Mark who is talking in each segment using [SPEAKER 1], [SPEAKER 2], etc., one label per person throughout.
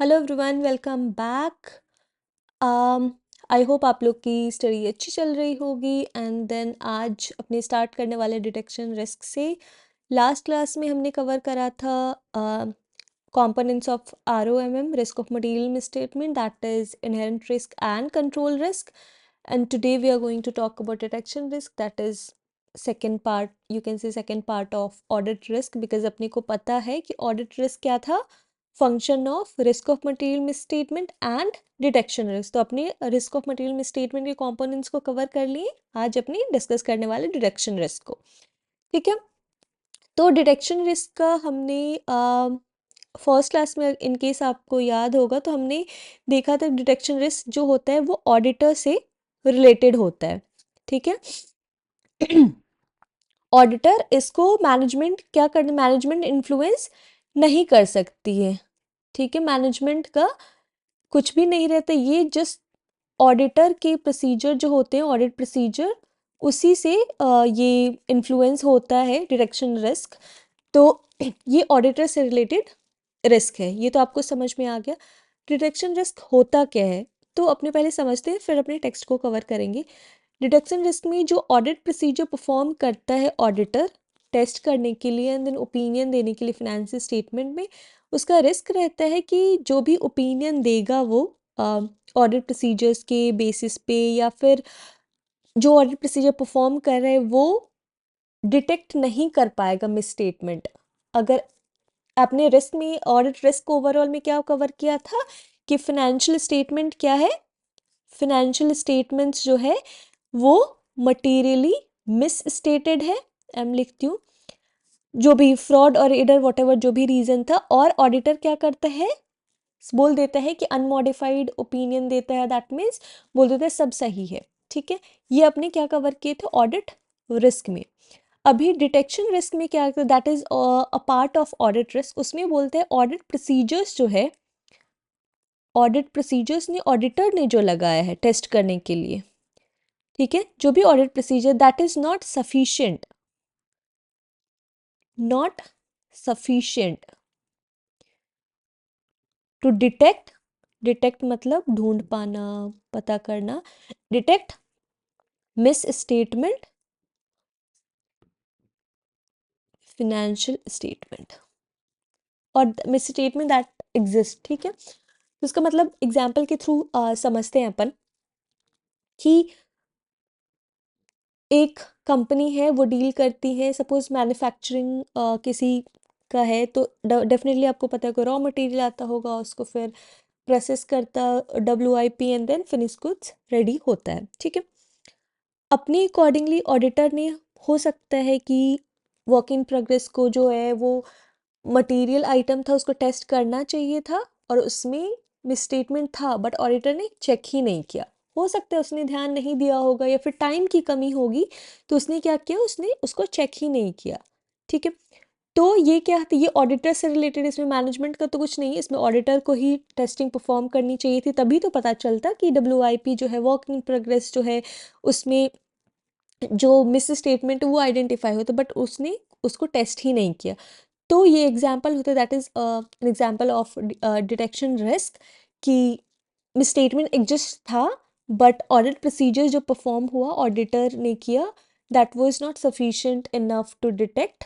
[SPEAKER 1] Hello everyone, welcome back. I hope आप लोग की स्टडी अच्छी चल रही होगी। एंड देन आज अपने स्टार्ट करने वाले डिटेक्शन रिस्क से लास्ट क्लास में हमने कवर करा था components of ROMM, risk of material misstatement, that is inherent risk and control risk. And today we are going to talk about detection risk, that is second part, you can say second part of audit risk, because अपने को पता है कि audit risk क्या था, function of risk of material misstatement and detection risk. तो अपने risk of material misstatement के कंपोनेंट्स को कवर कर लिए, आज अपनी डिस्कस करने वाले डिटेक्शन रिस्क को। ठीक है, तो डिटेक्शन रिस्क का हमने फर्स्ट क्लास में, इन केस आपको याद होगा, तो हमने देखा था डिटेक्शन रिस्क जो होता है वो ऑडिटर से रिलेटेड होता है। ठीक है, ऑडिटर इसको मैनेजमेंट क्या करना, मैनेजमेंट इन्फ्लुएंस नहीं कर सकती है। ठीक है, मैनेजमेंट का कुछ भी नहीं रहता, ये जस्ट ऑडिटर के प्रोसीजर जो होते हैं, ऑडिट प्रोसीजर, उसी से ये इन्फ्लुएंस होता है डिटेक्शन रिस्क। तो ये ऑडिटर से रिलेटेड रिस्क है, ये तो आपको समझ में आ गया। डिटेक्शन रिस्क होता क्या है, तो अपने पहले समझते हैं, फिर अपने टेक्स्ट को कवर करेंगे। डिटेक्शन रिस्क में जो ऑडिट प्रोसीजर परफॉर्म करता है ऑडिटर टेस्ट करने के लिए एंड देन ओपिनियन देने के लिए फाइनेंशियल स्टेटमेंट में, उसका रिस्क रहता है कि जो भी ओपिनियन देगा वो ऑडिट प्रोसीजर्स के बेसिस पे, या फिर जो ऑडिट प्रोसीजर परफॉर्म कर रहे हैं वो डिटेक्ट नहीं कर पाएगा मिस स्टेटमेंट। अगर आपने रिस्क में, ऑडिट रिस्क ओवरऑल में क्या कवर किया था कि फाइनेंशियल स्टेटमेंट क्या है, फाइनेंशियल स्टेटमेंट्स जो है वो मटीरियली मिस स्टेटेड है। एम लिखती हूँ, जो भी फ्रॉड और एडर वॉट एवर जो भी रीजन था, और ऑडिटर क्या करता है, बोल देता है कि अनमॉडिफाइड ओपिनियन देता है, दैट मीन्स बोल देता है सब सही है। ठीक है, ये अपने क्या कवर किए थे ऑडिट रिस्क में। अभी डिटेक्शन रिस्क में क्या, that is a part of audit risk, उसमें बोलते हैं ऑडिट प्रोसीजर्स जो है, ऑडिट प्रोसीजर्स ने, ऑडिटर ने जो लगाया है टेस्ट करने के लिए, ठीक है, जो भी audit procedure that is not sufficient, not sufficient to detect, detect मतलब ढूंढ पाना, पता करना, detect misstatement, financial statement और मिस स्टेटमेंट दैट एग्जिस्ट। ठीक है, तो इसका मतलब एग्जाम्पल के थ्रू समझते हैं अपन कि एक कंपनी है, वो डील करती है, सपोज मैन्युफैक्चरिंग किसी का है, तो डेफिनेटली आपको पता है कोई रॉ मटेरियल आता होगा, उसको फिर प्रोसेस करता, WIP, and then finish goods ready होता है। ठीक है, अपने अकॉर्डिंगली ऑडिटर ने, हो सकता है कि वर्क इन प्रोग्रेस को जो है वो मटेरियल आइटम था उसको टेस्ट करना चाहिए था, और उसमें मिसस्टेटमेंट था, बट ऑडिटर ने चेक ही नहीं किया। हो सकता है उसने ध्यान नहीं दिया होगा, या फिर टाइम की कमी होगी, तो उसने क्या किया, उसने उसको चेक ही नहीं किया। ठीक है, तो ये क्या है, ये ऑडिटर से रिलेटेड, इसमें मैनेजमेंट का तो कुछ नहीं है, इसमें ऑडिटर को ही टेस्टिंग परफॉर्म करनी चाहिए थी, तभी तो पता चलता कि WIP जो है, वर्क इन प्रोग्रेस जो है, उसमें जो मिस स्टेटमेंट वो आइडेंटिफाई होता, बट उसने उसको टेस्ट ही नहीं किया। तो ये एग्जाम्पल होते, that is an example of detection risk, कि मिसस्टेटमेंट एग्जिस्ट था, बट ऑडिट प्रोसीजर जो परफॉर्म हुआ ऑडिटर ने किया, that was not sufficient enough to detect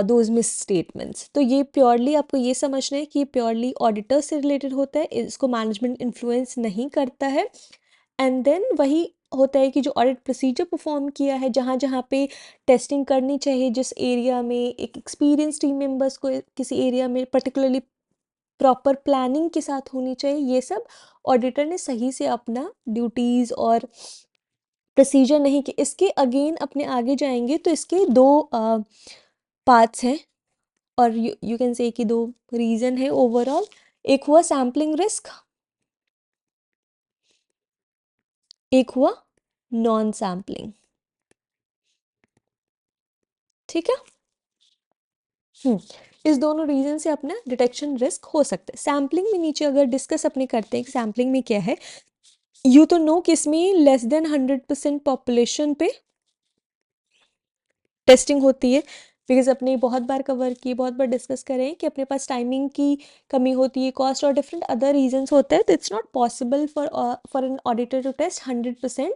[SPEAKER 1] those misstatements. तो ये प्योरली आपको ये समझना है कि ये प्योरली ऑडिटर से रिलेटेड होता है, इसको मैनेजमेंट इन्फ्लुएंस नहीं करता है। एंड देन वही होता है कि जो ऑडिट प्रोसीजर परफॉर्म किया है, जहाँ जहाँ पे टेस्टिंग करनी चाहिए, जिस एरिया में एक एक्सपीरियंस टीम मेंबर्स को किसी एरिया में पर्टिकुलरली प्रॉपर प्लानिंग के साथ होनी चाहिए, ये सब ऑडिटर ने सही से अपना ड्यूटीज़ और प्रोसीजर नहीं किए। इसके अगेन अपने आगे जाएंगे तो इसके दो पार्ट्स हैं, और यू कैन से कि दो रीज़न है ओवरऑल। एक हुआ सैम्पलिंग रिस्क, एक हुआ नॉन सैम्पलिंग। ठीक है, इस दोनों रीजन से अपना डिटेक्शन रिस्क हो सकता है। सैम्पलिंग में नीचे अगर डिस्कस अपने करते हैं कि सैम्पलिंग में क्या है, यू तो नो कि इसमें लेस देन 100% पॉपुलेशन पे टेस्टिंग होती है, बिकॉज अपने बहुत बार कवर किए, बहुत बार डिस्कस करें कि अपने पास टाइमिंग की कमी होती है, कॉस्ट और डिफरेंट अदर रीजंस होते हैं, तो it's not possible for an auditor to test 100%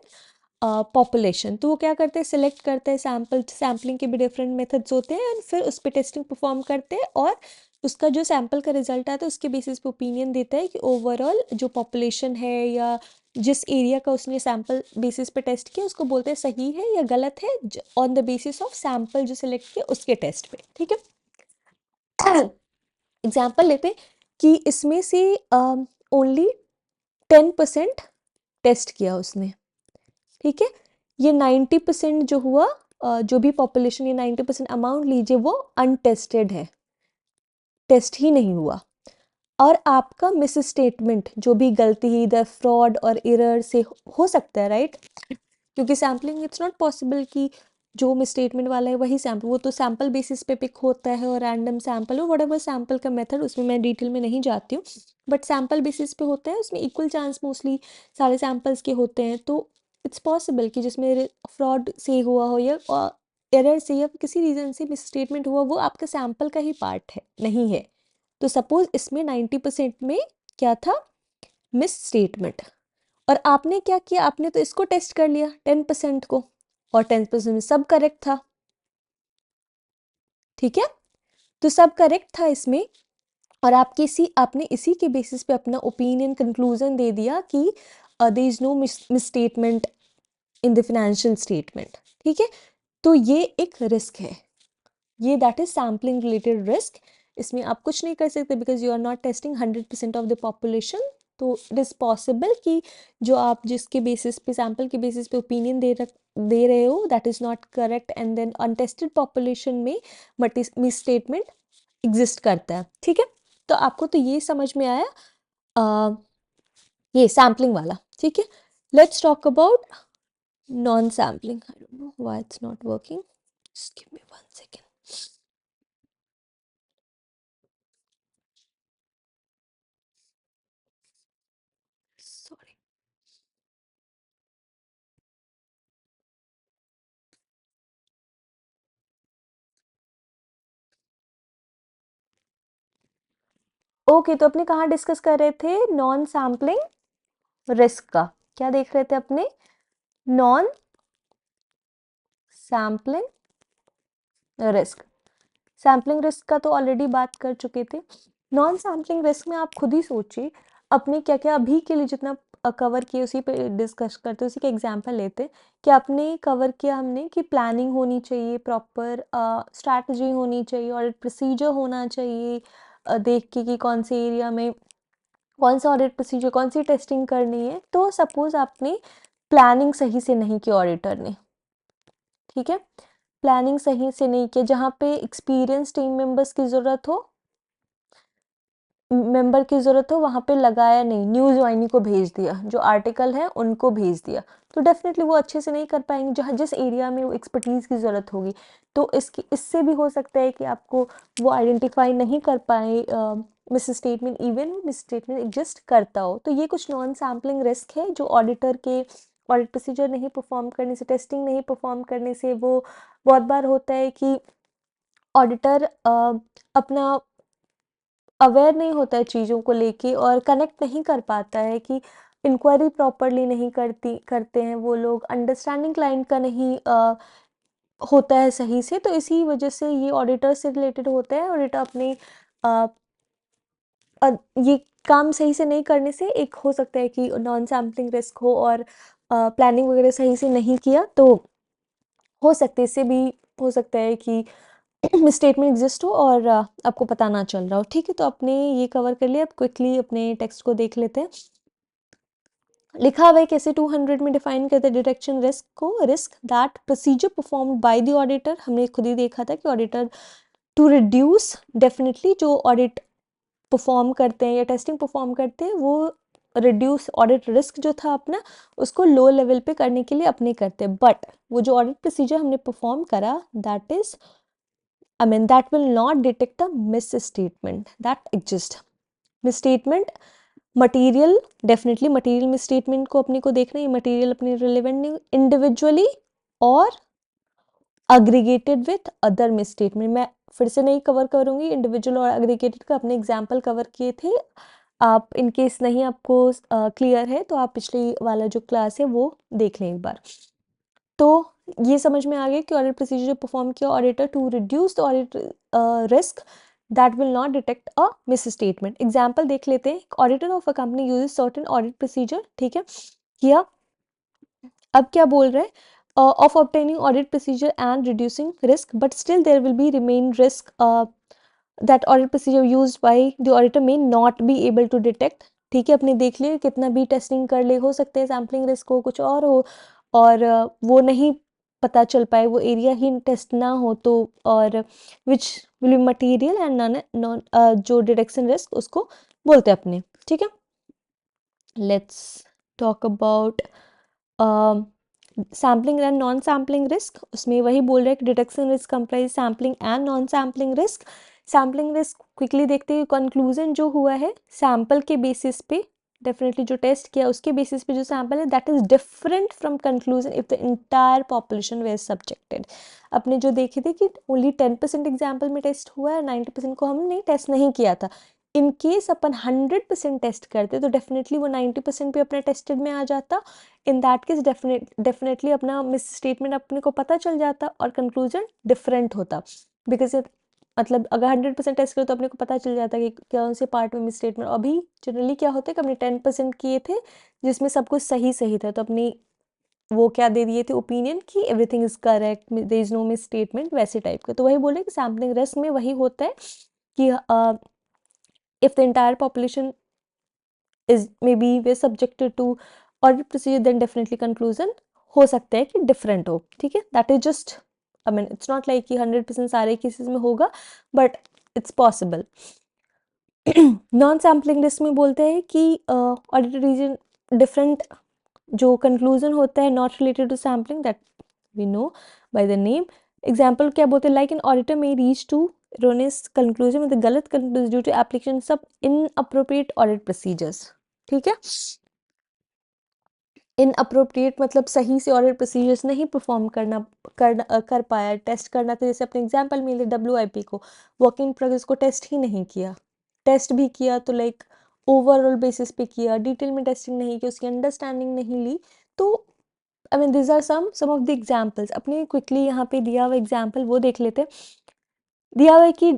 [SPEAKER 1] population. तो वो क्या करते हैं, सिलेक्ट करते हैं सैम्पलिंग के भी डिफरेंट मेथड्स होते हैं, एंड फिर उस पर टेस्टिंग परफॉर्म करते हैं, और उसका जो सैम्पल का रिजल्ट आता है उसके बेसिस पे ओपिनियन देता है कि ओवरऑल जो पॉपुलेशन है या जिस एरिया का उसने सैम्पल बेसिस पे टेस्ट किया उसको बोलते हैं सही है या गलत है, on the basis of sample जो सिलेक्ट किया उसके टेस्ट पे। ठीक है, एग्जाम्पल लेते हैं कि इसमें से ओनली 10% टेस्ट किया उसने। ठीक है, ये 90% जो हुआ, जो भी पॉपुलेशन, ये 90% अमाउंट लीजिए वो अनटेस्टेड है, टेस्ट ही नहीं हुआ। और आपका मिस स्टेटमेंट, जो भी गलती इधर फ्रॉड और एरर से हो सकता है, राइट, क्योंकि सैम्पलिंग इट्स नॉट पॉसिबल कि जो मिसस्टेटमेंट वाला है वही सैम्पल, वो तो सैम्पल बेसिस पे पिक होता है और रैंडम सैम्पल हो, वट सैम्पल का मेथड, उसमें मैं डिटेल में नहीं जाती हूँ, बट सैम्पल बेसिस पे होता है, उसमें इक्वल चांस मोस्टली सारे सैम्पल्स के होते हैं। तो इट्स पॉसिबल कि जिसमें फ्रॉड से हुआ हो या एरर से या किसी रीज़न से मिसस्टेटमेंट हुआ, वो आपका सैम्पल का ही पार्ट है, नहीं है। तो सपोज इसमें 90% में क्या था, मिस स्टेटमेंट, और आपने क्या किया, आपने तो इसको टेस्ट कर लिया 10% को, और 10% में सब करेक्ट था। ठीक है, तो सब करेक्ट था इसमें, और आपने इसी के बेसिस पे अपना ओपिनियन कंक्लूजन दे दिया कि there is no misstatement in the financial statement. ठीक है, तो ये एक रिस्क है, ये that is sampling related risk. इसमें आप कुछ नहीं कर सकते because you are not testing 100% of the population. तो इट इज़ पॉसिबल कि जो आप जिसके बेसिस पे, सैम्पल के बेसिस पे ओपिनियन दे रहे हो, that is not correct, and then untested population में मिस स्टेटमेंट एग्जिस्ट करता है। ठीक है, तो आपको तो ये समझ में आया, ये सैम्पलिंग वाला। ठीक है, let's talk about non sampling. I don't know why it's not working, just give me 1 second। Sorry. Okay, तो अपने कहाँ डिस्कस कर रहे थे, नॉन सैम्पलिंग रिस्क का। क्या देख रहे थे अपने, non sampling risk. Sampling risk का तो ऑलरेडी बात कर चुके थे। नॉन सैम्पलिंग रिस्क में आप खुद ही सोचिए अपने क्या क्या अभी के लिए जितना कवर किए उसी पे डिस्कस करते, उसी का एग्जांपल लेते कि आपने कवर किया हमने कि प्लानिंग होनी चाहिए, प्रॉपर स्ट्रैटेजी होनी चाहिए, ऑडिट प्रोसीजर होना चाहिए, देख के कि कौन से एरिया में कौन सा ऑडिट प्रोसीजर, कौन सी टेस्टिंग करनी है। तो सपोज आपने प्लानिंग सही से नहीं की ऑडिटर ने, ठीक है, प्लानिंग सही से नहीं किया, जहाँ पे एक्सपीरियंस टीम मेंबर्स की ज़रूरत हो, मेंबर की ज़रूरत हो, वहाँ पे लगाया नहीं, न्यूज़ वाहिनी को भेज दिया, जो आर्टिकल है उनको भेज दिया, तो डेफिनेटली वो अच्छे से नहीं कर पाएंगे जहाँ जिस एरिया में वो एक्सपर्टीज़ की ज़रूरत होगी। तो इससे भी हो सकता है कि आपको वो आइडेंटिफाई नहीं कर पाए miss statement, even miss statement exist करता हो। तो ये कुछ नॉन सैम्पलिंग रिस्क है जो ऑडिटर के ऑडिट प्रोसीजर नहीं परफॉर्म करने से, टेस्टिंग नहीं परफॉर्म करने से, वो बहुत बार होता है कि ऑडिटर अपना अवेयर नहीं होता है चीज़ों को लेके और कनेक्ट नहीं कर पाता है कि इंक्वायरी प्रॉपरली नहीं करते हैं वो लोग, अंडरस्टैंडिंग क्लाइंट का नहीं होता है सही से। तो इसी वजह से ये ऑडिटर से रिलेटेड होता है, ऑडिटर अपने अ, ये काम सही से नहीं करने से एक हो सकता है कि नॉन सैम्पलिंग रिस्क हो, और प्लानिंग वगैरह सही से नहीं किया तो हो सकता है, इससे भी हो सकता है कि स्टेटमेंट एग्जिस्ट हो और आपको पता ना चल रहा हो। ठीक है, तो आपने ये कवर कर लिया, अब क्विकली अपने टेक्स्ट को देख लेते हैं। लिखा हुआ है कैसे, 200 में डिफाइन करते हैं डिटेक्शन रिस्क को, risk that procedure performed by the auditor. हमने खुद ही देखा था कि ऑडिटर टू रिड्यूस, डेफिनेटली जो ऑडिट परफॉर्म करते हैं या टेस्टिंग परफॉर्म करते हैं वो रिड्यूस ऑडिट रिस्क जो था अपना, उसको लो लेवल पे करने के लिए अपने करते हैं। बट वो जो ऑडिट प्रोसीजर हमने परफॉर्म करा, that is that will not detect a misstatement that exists. Misstatement material, definitely material misstatement को अपने को देखना है, मटीरियल अपने रिलेवेंट नहीं इंडिविजुअली और अग्रीगेटेड विथ अदर मिसस्टेटमेंट। मैं फिर से नहीं कवर करूंगी, इंडिविजुअल और अग्रीगेटेड का अपने एग्जाम्पल कवर किए थे। आप इन केस नहीं आपको क्लियर है तो आप पिछले वाला जो क्लास है वो देख लें एक बार। तो ये समझ में आ गया कि ऑडिट प्रोसीजर जो परफॉर्म किया auditor to reduce the audit risk that will not detect a misstatement. Example देख लेते हैं। Auditor of a company uses certain audit procedure, ठीक है किया। अब क्या बोल रहे हैं, of obtaining audit procedure and reducing risk, but still there will be remain risk that audit procedure used by the auditor may not be able to detect। ठीक है, अपने देख लिए कितना भी टेस्टिंग कर ले, हो सकते हैं सैम्पलिंग रिस्क हो, कुछ और हो, और वो नहीं पता चल पाए, वो एरिया ही टेस्ट ना हो तो, और which will be material and non non जो डिटेक्शन रिस्क उसको बोलते हैं अपने। ठीक है, let's talk about sampling and non sampling risk. उसमें वही बोल रहे हैं कि detection risk comprise sampling and non sampling risk. Sampling risk quickly देखते हैं, कंक्लूजन जो हुआ है सैम्पल के बेसिस पे, डेफिनेटली जो टेस्ट किया उसके बेसिस पे जो सैम्पल है that is different from conclusion if the entire population were subjected. अपने जो देखे थे कि ओनली 10% एग्जाम्पल में टेस्ट हुआ है, 90% को हमने टेस्ट नहीं किया था। इन केस अपन 100% टेस्ट करते तो डेफिनेटली वो 90% भी अपने टेस्टेड में आ जाता। इन दैट केस डेफिनेटली अपना मिस स्टेटमेंट अपने को पता चल जाता और कंक्लूजन डिफरेंट होता। बिकॉज मतलब अगर 100% टेस्ट करो तो अपने को पता चल जाता कि कौन से पार्ट में मिस स्टेटमेंट। अभी जनरली क्या होता है कि हमने 10% किए थे जिसमें सब कुछ सही सही था, तो अपनी वो क्या दे दिए थे ओपिनियन कि everything is correct, there is no misstatement, वैसे टाइप का। तो वही बोले कि सैम्पलिंग रिस्क में वही होता है कि if the entire population is maybe we're subjected to audit procedure then definitely conclusion हो सकता है कि different हो। ठीक है, that is just I mean it's not like कि 100% सारे केसेस में होगा but it's possible। Non sampling risk में बोलते हैं कि ऑडिटर रीजन डिफरेंट जो कंक्लूजन होता है not related to sampling that we know by the name. Example क्या बोलते हैं, like an auditor may reach to erroneous conclusion with गलत conclusion due to application सब inappropriate audit procedures। ठीक है, इनअप्रोप्रिएट मतलब सही से ऑडिट प्रोसीजर्स नहीं परफॉर्म कर पाया, टेस्ट करना था। जैसे अपने एग्जांपल में ले WIP को, वर्क इन प्रोग्रेस को टेस्ट ही नहीं किया, टेस्ट भी किया तो लाइक ओवरऑल बेसिस पे किया, डिटेल में टेस्टिंग नहीं की, उसकी अंडरस्टैंडिंग नहीं ली। तो I mean this are some of the examples. अपने क्विकली यहाँ पे दिया हुआ एग्जाम्पल वो देख लेते। दिया हुआ है कि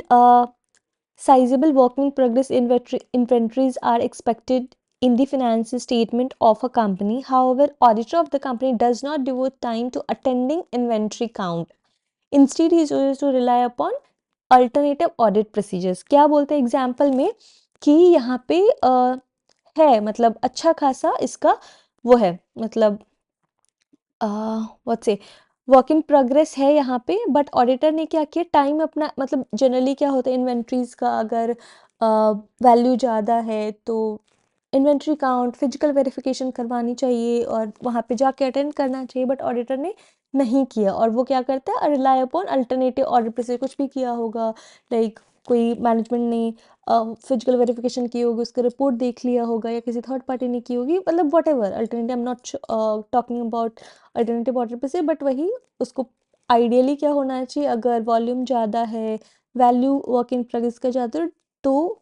[SPEAKER 1] sizable work in progress inventories are expected in the financial statement of a company. However, auditor of the company does not devote time to attending inventory count. Instead, he chooses to rely upon alternative audit procedures। क्या बोलते हैं example में कि यहाँ पे है मतलब अच्छा खासा इसका वो है, मतलब व्हाट से वर्क इन प्रोग्रेस है यहाँ पे, बट ऑडिटर ने क्या किया टाइम अपना, मतलब जनरली क्या होता है इन्वेंट्रीज का अगर वैल्यू ज़्यादा है तो इन्वेंट्री काउंट फिजिकल वेरिफिकेशन करवानी चाहिए और वहाँ पे जाके अटेंड करना चाहिए, बट ऑडिटर ने नहीं किया। और वो क्या करता है, rely upon alternative audit procedure. कुछ भी किया होगा, लाइक कोई मैनेजमेंट ने फिजिकल वेरिफिकेशन की होगी, उसका रिपोर्ट देख लिया होगा, या किसी थर्ड पार्टी ने की होगी, मतलब what ever alternative, I am not talking about alternative audit procedure, but वही उसको आइडियली क्या होना चाहिए, अगर वॉल्यूम ज़्यादा है, वैल्यू वर्क इन प्रोग्रेस का ज़्यादा है, तो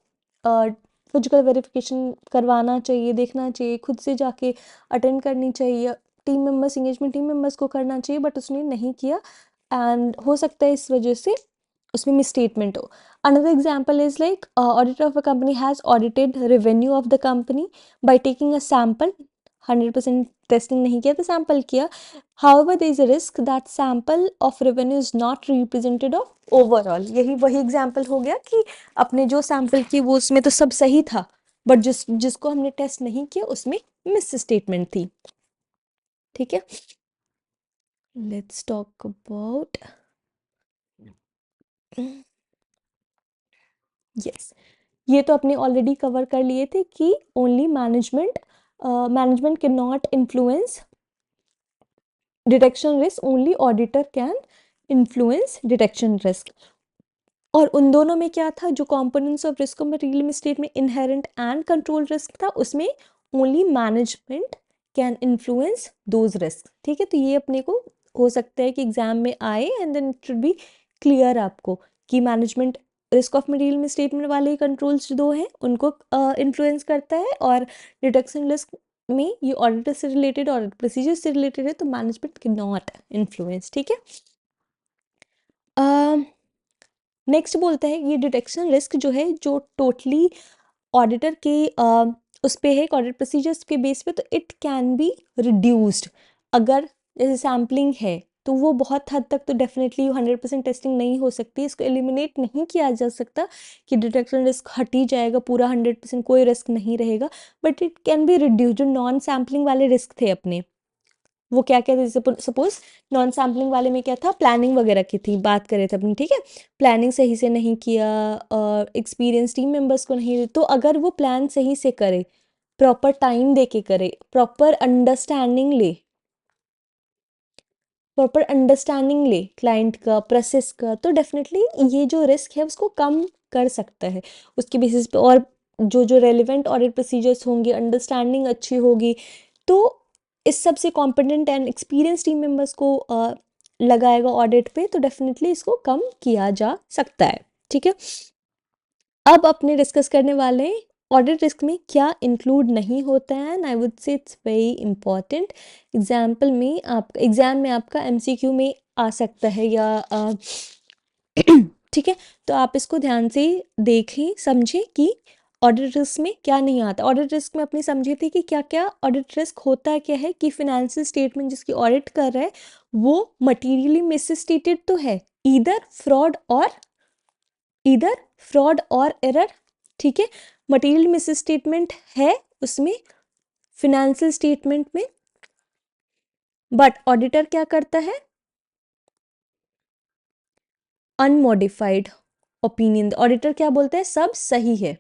[SPEAKER 1] फिजिकल वेरिफिकेशन करवाना चाहिए, देखना चाहिए, खुद से जाके अटेंड करनी चाहिए, team members engagement team members को करना चाहिए, बट उसने नहीं किया एंड हो सकता है इस वजह से उसमें मिसस्टेटमेंट हो। Another example is like auditor of a company has audited revenue of the company by taking a sample. 100% testing नहीं किया तो सैम्पल किया। However, there is a risk that sample of revenue is not represented of overall। यही वही example हो गया कि अपने जो सैम्पल की वो उसमें तो सब सही था, बट जिसको हमने टेस्ट नहीं किया उसमें मिस स्टेटमेंट थी। ठीक है, लेट्स टॉक अबाउट यस। ये तो अपने ऑलरेडी कवर कर लिए थे कि only management can not influence detection risk, only auditor can influence detection risk. और उन दोनों में क्या था, जो कंपोनेंट्स ऑफ रिस्क में रियल स्टेट में इनहेरेंट एंड कंट्रोल रिस्क था, उसमें only management can influence those risk. ठीक है, तो ये अपने को हो सकता है कि एग्जाम में आए and then it should be clear आपको कि management risk of material misstatement वाले कंट्रोल्स दो हैं उनको इन्फ्लुएंस करता है, और डिडक्शन रिस्क में ये ऑडिटर से रिलेटेड, ऑडिट प्रोसीजर से रिलेटेड है, तो मैनेजमेंट कैन नॉट इन्फ्लुएंस। ठीक है। नेक्स्ट बोलता है ये डिटेक्शन रिस्क जो है, जो टोटली ऑडिटर के उस पे है, ऑडिट प्रोसीजर्स के बेस पे, तो इट कैन बी रिड्यूस्ड। अगर जैसे सैम्पलिंग है तो वो बहुत हद तक तो डेफिनेटली 100% टेस्टिंग नहीं हो सकती, इसको एलिमिनेट नहीं किया जा सकता कि डिटेक्शन रिस्क हट ही जाएगा पूरा, 100% कोई रिस्क नहीं रहेगा, but it can be reduce. जो नॉन सैम्पलिंग वाले रिस्क थे अपने, वो क्या क्या थे, सपोज नॉन सैम्पलिंग वाले में क्या था, प्लानिंग वगैरह की थी बात करें थे अपनी, ठीक है, प्लानिंग सही से नहीं किया, एक्सपीरियंस टीम मेंबर्स को नहीं, तो अगर वो प्लान सही से करे, प्रॉपर टाइम दे के करे, प्रॉपर अंडरस्टैंडिंग ले क्लाइंट का, प्रोसेस का, तो डेफिनेटली ये जो रिस्क है उसको कम कर सकता है उसके बेसिस पे। और जो जो रेलिवेंट ऑडिट प्रोसीजर्स होंगे, अंडरस्टैंडिंग अच्छी होगी, तो इस सब से competent and experience team members को लगाएगा ऑडिट पे, तो डेफिनेटली इसको कम किया जा सकता है। ठीक है। अब अपने डिस्कस करने वाले हैं ऑडिट रिस्क में क्या इंक्लूड नहीं होता है, and I would say it's very important. Exam में आपका एमसीक्यू में आ सकता है, या ठीक है, तो आप इसको ध्यान से देखें, समझें कि ऑडिट रिस्क में क्या नहीं आता। ऑडिट रिस्क में अपने समझे थे कि क्या क्या ऑडिट रिस्क होता क्या है, कि फिनेंशियल स्टेटमेंट जिसकी ऑडिट कर रहा है वो मटीरियली मिसस्टेटेड तो है, ईदर फ्रॉड और एरर। ठीक है, मटेरियल मिसस्टेटमेंट है उसमें, फिनेंशियल स्टेटमेंट में, बट ऑडिटर क्या करता है, अनमॉडिफाइड ओपिनियन। ऑडिटर क्या बोलता है, सब सही है।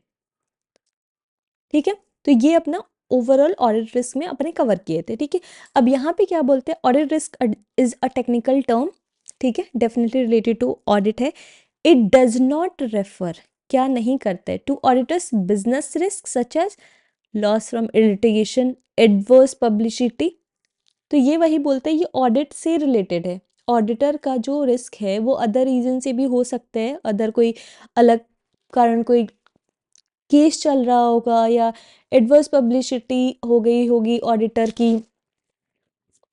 [SPEAKER 1] ठीक है, तो ये अपना ओवरऑल ऑडिट रिस्क में अपने कवर किए थे। ठीक है, अब यहाँ पे क्या बोलते हैं, audit risk is a technical term, ठीक है, डेफिनेटली रिलेटेड टू ऑडिट है। इट डज नॉट रेफर, क्या नहीं करता है, to auditor's business risk such as loss from litigation, adverse publicity. तो ये वही बोलते हैं, ये ऑडिट से रिलेटेड है। ऑडिटर का जो रिस्क है वो अदर रीजन से भी हो सकता है, अदर कोई अलग कारण, कोई केस चल रहा होगा, या एडवर्स पब्लिसिटी हो गई होगी ऑडिटर की,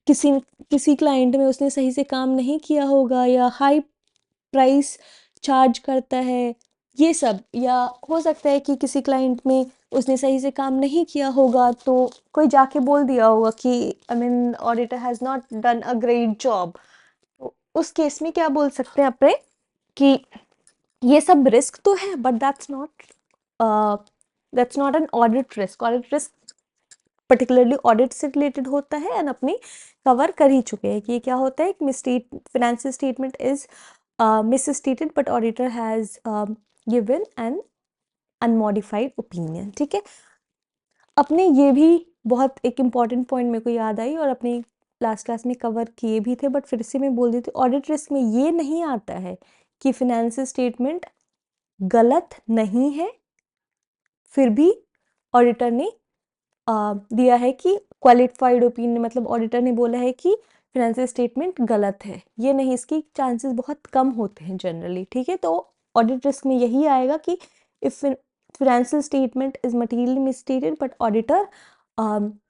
[SPEAKER 1] किसी किसी क्लाइंट में उसने सही से काम नहीं किया होगा, या हाई प्राइस चार्ज करता है, ये सब। या हो सकता है कि किसी क्लाइंट में उसने सही से काम नहीं किया होगा, तो कोई जाके बोल दिया होगा कि I mean auditor has not done a great job, तो उस केस में क्या बोल सकते हैं अपने कि ये सब रिस्क तो है, but that's not an audit risk. Audit risk particularly audit से रिलेटेड होता है, एंड अपनी कवर कर ही चुके हैं कि ये क्या होता है, financial statement is misstated but auditor has given an unmodified opinion। ठीक है, अपने ये भी बहुत एक इम्पॉर्टेंट पॉइंट मेरे को याद आई, और अपनी लास्ट क्लास में कवर किए भी थे, बट फिर से मैं बोल देती हूँ, ऑडिट रिस्क में ये नहीं आता है कि फिनेंशियल स्टेटमेंट गलत नहीं है, फिर भी ऑडिटर ने दिया है कि क्वालिफाइड ओपिनियन, मतलब ऑडिटर ने बोला है कि फिनेंशियल स्टेटमेंट गलत है, ये नहीं, इसकी चांसेस बहुत कम होते हैं जनरली। ठीक है, तो ऑडिट रिस्क में यही आएगा कि if financial statement is materially मिसस्टेटेड but auditor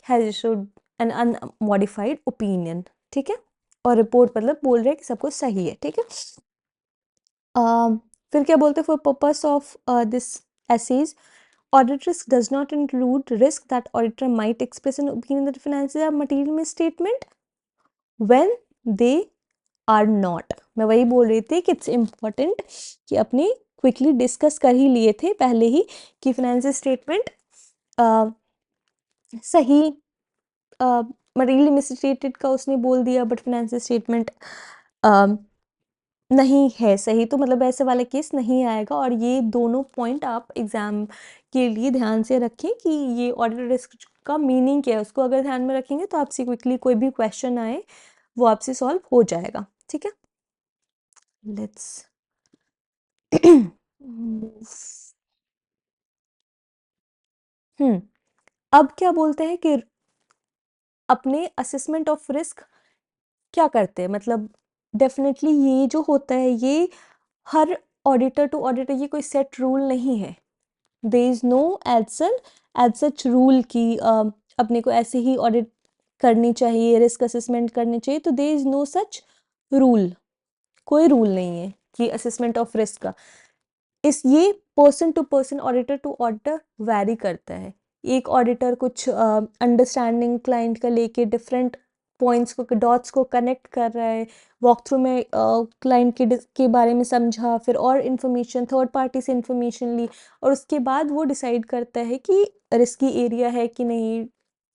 [SPEAKER 1] has issued N unmodified opinion. ठीक है, और रिपोर्ट मतलब बोल रहे हैं कि सब कुछ सही है। ठीक है, फिर क्या बोलते हैं, for purpose of this SAs, audit risk does not include risk that auditor might express an opinion that finances are material misstatement when they are not। मैं वही बोल रही थी कि इट्स इम्पॉर्टेंट कि अपने क्विकली डिस्कस कर ही लिए थे पहले ही कि फाइनेंशियल स्टेटमेंट सही, मटेरियल मिसस्टेटेड का उसने बोल दिया, बट फाइनेंशियल स्टेटमेंट नहीं है सही, तो मतलब ऐसे वाला केस नहीं आएगा। और ये दोनों पॉइंट आप एग्जाम के लिए ध्यान से रखें कि ये ऑडिट रिस्क का मीनिंग क्या है, उसको अगर ध्यान में रखेंगे तो आपसे क्विकली कोई भी क्वेश्चन आए वो आपसे सॉल्व हो जाएगा। ठीक है, लेट्स अब क्या बोलते हैं कि अपने असेसमेंट ऑफ रिस्क क्या करते हैं, मतलब डेफिनेटली ये जो होता है ये हर ऑडिटर टू ऑडिटर ये कोई सेट रूल नहीं है। There is no as such rule कि अपने को ऐसे ही ऑडिट करनी चाहिए, रिस्क असेसमेंट करनी चाहिए, तो there is no such rule, कोई रूल नहीं है कि असेसमेंट ऑफ रिस्क का। इस ये person to person, auditor to auditor vary करता है। एक ऑडिटर कुछ अंडरस्टैंडिंग क्लाइंट का लेके डिफरेंट पॉइंट्स को, डॉट्स को कनेक्ट कर रहा है, वॉक थ्रू में क्लाइंट के बारे में समझा, फिर और इन्फॉर्मेशन थर्ड पार्टी से इन्फॉर्मेशन ली, और उसके बाद वो डिसाइड करता है कि रिस्की एरिया है कि नहीं।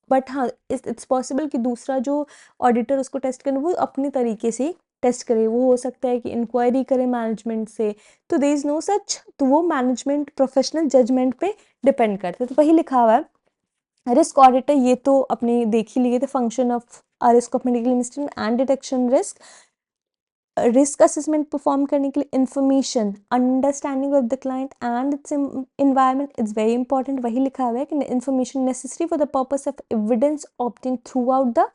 [SPEAKER 1] बट हाँ, इट्स पॉसिबल कि दूसरा जो ऑडिटर उसको टेस्ट करे वो अपने तरीके से टेस्ट करे, वो हो सकता है कि इंक्वायरी करे मैनेजमेंट से, तो देयर इज़ नो सच, तो वो मैनेजमेंट प्रोफेशनल जजमेंट पे डिपेंड करता है। तो वही लिखा हुआ है रिस्क ऑडिटर, ये तो अपने देख ही लिए थे, function of risk of medical mistake and detection risk. Risk assessment perform करने के लिए information, understanding of the client and its environment is very important. वही लिखा हुआ है कि information necessary for the purpose of evidence obtain throughout the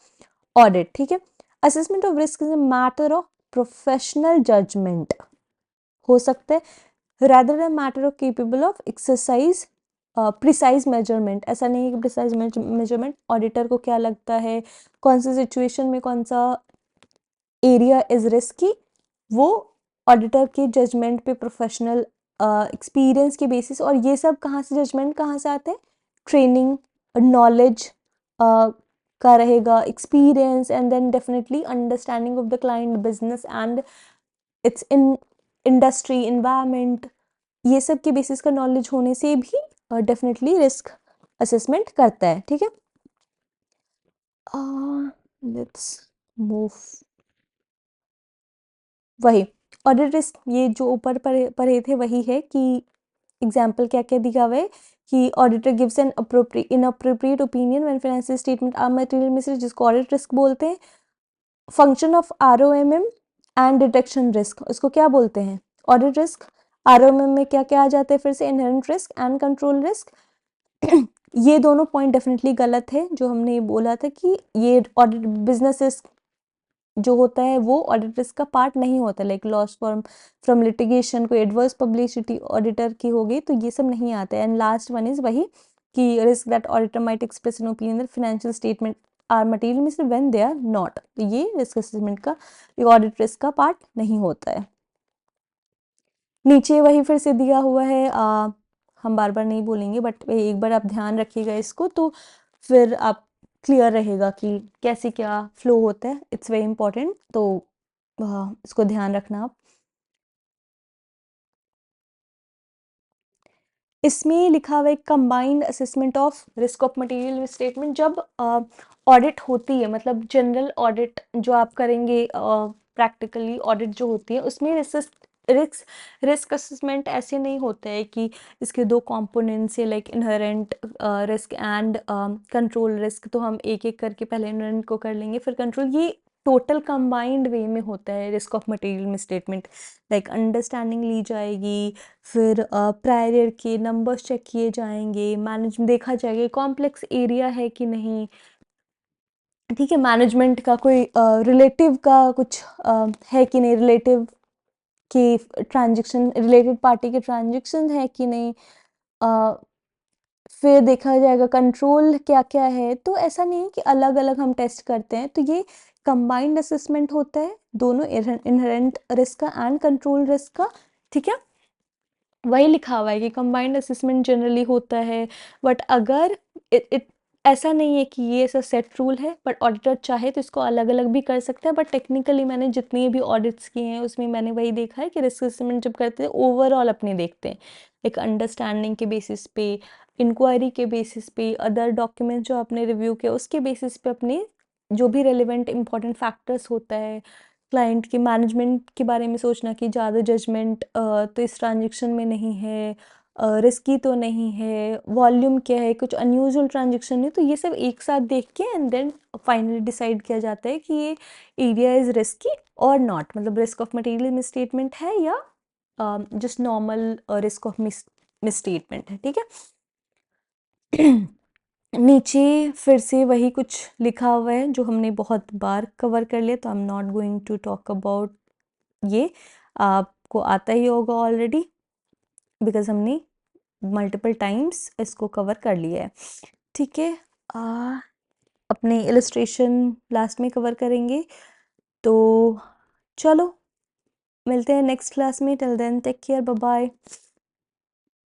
[SPEAKER 1] audit, ठीक है। Assessment of risk is a matter of professional judgement, हो सकता है rather than matter of capable of exercise precise measurement. ऐसा नहीं है कि प्रिसाइज मेजरमेंट ऑडिटर को क्या लगता है कौन सी सिचुएशन में कौन सा एरिया इज रिस्की, वो ऑडिटर के जजमेंट पे, प्रोफेशनल एक्सपीरियंस के बेसिस, और ये सब कहाँ से जजमेंट कहाँ से आते हैं, ट्रेनिंग, नॉलेज का रहेगा, experience, and then definitely understanding of the client, business and its in industry environment, ये सब के बेसिस का नॉलेज होने से भी डेफिनेटली रिस्क असेसमेंट करता है, ठीक है। Let's move. वही ऑडिट रिस्क, ये जो ऊपर पढ़े थे वही है कि एग्जाम्पल क्या क्या दिया हुआ है कि auditor gives an inappropriate opinion when financial statement are material mislead, जिसको ऑडिट रिस्क बोलते हैं। Function of ROMM and detection risk, उसको क्या बोलते हैं, ऑडिट रिस्क। ROMM में क्या क्या आ जाता है फिर से, inherent risk and control risk. ये दोनों पॉइंट डेफिनेटली गलत है, जो हमने बोला था कि ये ऑडिट बिजनेस रिस्क जो होता है वो ऑडिट रिस्क का पार्ट नहीं होता, लाइक लॉस फ्रॉम लिटिगेशन, कोई एडवर्स पब्लिसिटी ऑडिटर की हो गई, तो ये सब नहीं आता है। एंड लास्ट वन इज वही कि risk that auditor might express an opinion that financial statement are material missed when they are not, तो ये रिस्क असेसमेंट का, ऑडिट रिस्क का पार्ट नहीं होता है। नीचे वही फिर से दिया हुआ है, हम बार बार नहीं बोलेंगे, बट एक बार आप ध्यान रखिएगा इसको, तो फिर आप क्लियर रहेगा कि कैसे क्या फ्लो होता है, इट्स वेरी इंपॉर्टेंट, तो इसको ध्यान रखना आप। इसमें लिखा हुआ है combined assessment of risk of material statement. जब ऑडिट होती है, मतलब जनरल ऑडिट जो आप करेंगे, प्रैक्टिकली ऑडिट जो होती है उसमें रिस्क असेसमेंट ऐसे नहीं होता है कि इसके दो कंपोनेंट्स है, like inherent risk and control risk, तो हम एक एक करके पहले इनहेरेंट को कर लेंगे फिर कंट्रोल, ये टोटल कंबाइंड वे में होता है risk of material misstatement. Like understanding ली जाएगी, फिर प्रायर ईयर के नंबर्स चेक किए जाएंगे, मैनेज देखा जाएगा कॉम्प्लेक्स एरिया है कि नहीं, ठीक है, मैनेजमेंट का कोई रिलेटिव का कुछ है कि नहीं, रिलेटिव के ट्रांजेक्शन, रिलेटेड पार्टी के ट्रांजेक्शन है कि नहीं, फिर देखा जाएगा कंट्रोल क्या क्या है। तो ऐसा नहीं है कि अलग अलग हम टेस्ट करते हैं, तो ये कंबाइंड असेसमेंट होता है दोनों इनहेरेंट रिस्क का एंड कंट्रोल रिस्क का, ठीक है। वही लिखा हुआ है कि कंबाइंड असेसमेंट जनरली होता है, बट अगर इट ऐसा नहीं है कि ये ऐसा सेट रूल है, बट ऑडिटर चाहे तो इसको अलग अलग भी कर सकता है। बट टेक्निकली मैंने जितने भी ऑडिट्स किए हैं उसमें मैंने वही देखा है कि रिस्क असेसमेंट जब करते हैं ओवरऑल अपने देखते हैं, एक अंडरस्टैंडिंग के बेसिस पे, इंक्वायरी के बेसिस पे, अदर डॉक्यूमेंट्स जो आपने रिव्यू किया उसके बेसिस पे अपने जो भी रेलिवेंट इंपॉर्टेंट फैक्टर्स होता है, क्लाइंट के मैनेजमेंट के बारे में सोचना कि ज़्यादा जजमेंट तो इस ट्रांजेक्शन में नहीं है, रिस्की तो नहीं है, वॉल्यूम क्या है, कुछ अनयूजुअल ट्रांजेक्शन नहीं, तो ये सब एक साथ देख के एंड देन फाइनली डिसाइड किया जाता है कि ये एरिया इज़ रिस्की और नॉट, मतलब रिस्क ऑफ मटेरियल मिसस्टेटमेंट है या just normal risk of misstatement है, ठीक है। नीचे फिर से वही कुछ लिखा हुआ है जो हमने बहुत बार कवर कर लिया, तो I am not going to talk about ये, आपको आता ही होगा ऑलरेडी बिकॉज हमने मल्टीपल टाइम्स इसको कवर कर लिया है। ठीक है, अपने इलस्ट्रेशन लास्ट में कवर करेंगे। तो चलो मिलते हैं नेक्स्ट क्लास में, till then take care, bye bye.